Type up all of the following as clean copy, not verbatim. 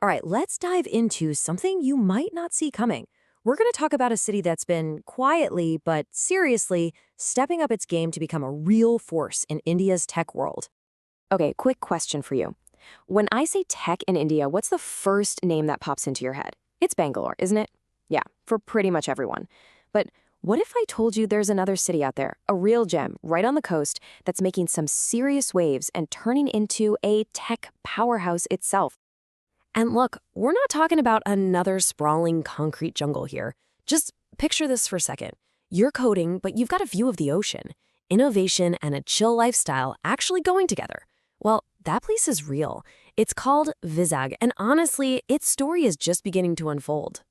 All right, let's dive into something you might not see coming. We're going to talk about a city that's been quietly, but seriously, stepping up its game to become a real force in India's tech world. Okay, quick question for you. When I say tech in India, what's the first name that pops into your head? It's Bangalore, isn't it? Yeah, for pretty much everyone. But what if I told you there's another city out there, a real gem, right on the coast, that's making some serious waves and turning into a tech powerhouse itself? And look, we're not talking about another sprawling concrete jungle here. Just picture this for a second. You're coding, but you've got a view of the ocean. Innovation and a chill lifestyle actually going together. Well, that place is real. It's called Vizag, and honestly, its story is just beginning to unfold.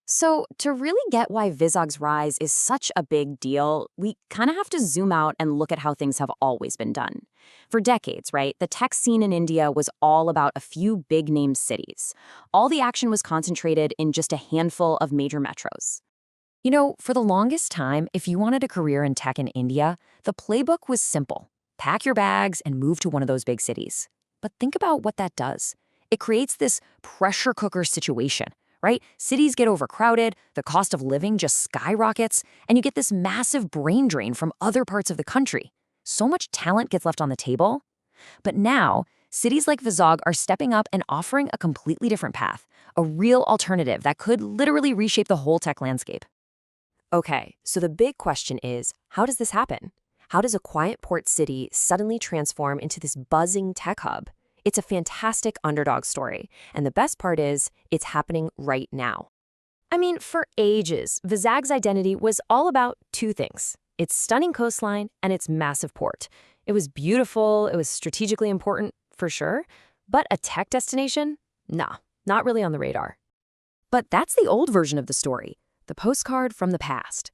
So, to really get why Vizag's rise is such a big deal, we kind of have to zoom out and look at how things have always been done. For decades, right, the tech scene in India was all about a few big-name cities. All the action was concentrated in just a handful of major metros. You know, for the longest time, if you wanted a career in tech in India, the playbook was simple. Pack your bags and move to one of those big cities. But think about what that does. It creates this pressure cooker situation, right? Cities get overcrowded, the cost of living just skyrockets, and you get this massive brain drain from other parts of the country. So much talent gets left on the table. But now, cities like Vizag are stepping up and offering a completely different path, a real alternative that could literally reshape the whole tech landscape. Okay, so the big question is, how does this happen? How does a quiet port city suddenly transform into this buzzing tech hub? It's a fantastic underdog story, and the best part is, it's happening right now. I mean, for ages, Vizag's identity was all about two things: its stunning coastline and its massive port. It was beautiful, it was strategically important, for sure, but a tech destination? Nah, not really on the radar. But that's the old version of the story, the postcard from the past.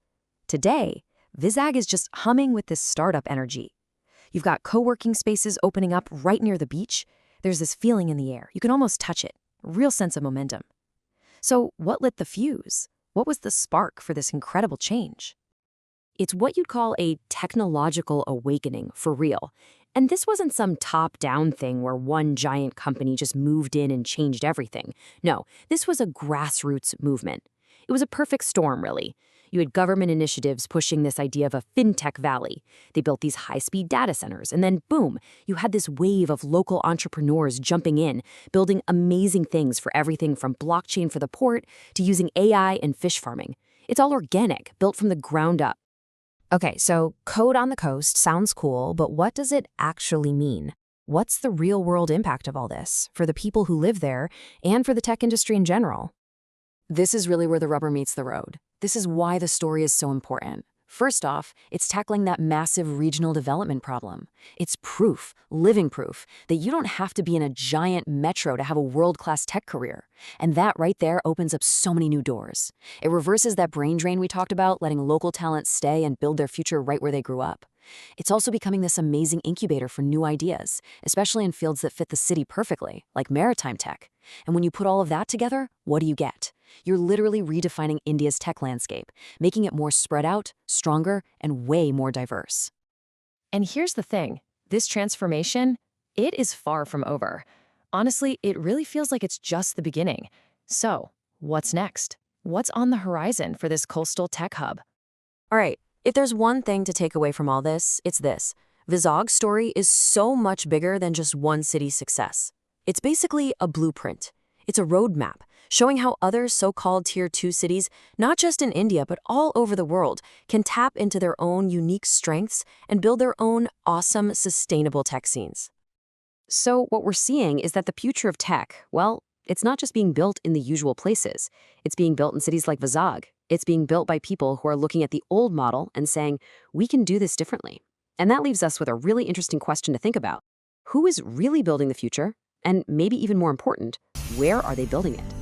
Today, Vizag is just humming with this startup energy. You've got co-working spaces opening up right near the beach. There's this feeling in the air. You can almost touch it. A real sense of momentum. So what lit the fuse? What was the spark for this incredible change? It's what you'd call a technological awakening, for real. And this wasn't some top-down thing where one giant company just moved in and changed everything. No, this was a grassroots movement. It was a perfect storm, really. You had government initiatives pushing this idea of a fintech valley. They built these high-speed data centers, and then boom, you had this wave of local entrepreneurs jumping in, building amazing things for everything from blockchain for the port to using AI and fish farming. It's all organic, built from the ground up. Okay, so code on the coast sounds cool, but what does it actually mean? What's the real-world impact of all this for the people who live there and for the tech industry in general? This is really where the rubber meets the road. This is why the story is so important. First off, it's tackling that massive regional development problem. It's proof, living proof, that you don't have to be in a giant metro to have a world-class tech career. And that right there opens up so many new doors. It reverses that brain drain we talked about, letting local talent stay and build their future right where they grew up. It's also becoming this amazing incubator for new ideas, especially in fields that fit the city perfectly, like maritime tech. And when you put all of that together, what do you get? You're literally redefining India's tech landscape, making it more spread out, stronger, and way more diverse. And here's the thing. This transformation, it is far from over. Honestly, it really feels like it's just the beginning. So, what's next? What's on the horizon for this coastal tech hub? All right, if there's one thing to take away from all this, it's this. Vizag's story is so much bigger than just one city's success. It's basically a blueprint. It's a roadmap showing how other so-called Tier 2 cities, not just in India but all over the world, can tap into their own unique strengths and build their own awesome, sustainable tech scenes. So what we're seeing is that the future of tech, well, it's not just being built in the usual places. It's being built in cities like Vizag. It's being built by people who are looking at the old model and saying, we can do this differently. And that leaves us with a really interesting question to think about. Who is really building the future? And maybe even more important, where are they building it?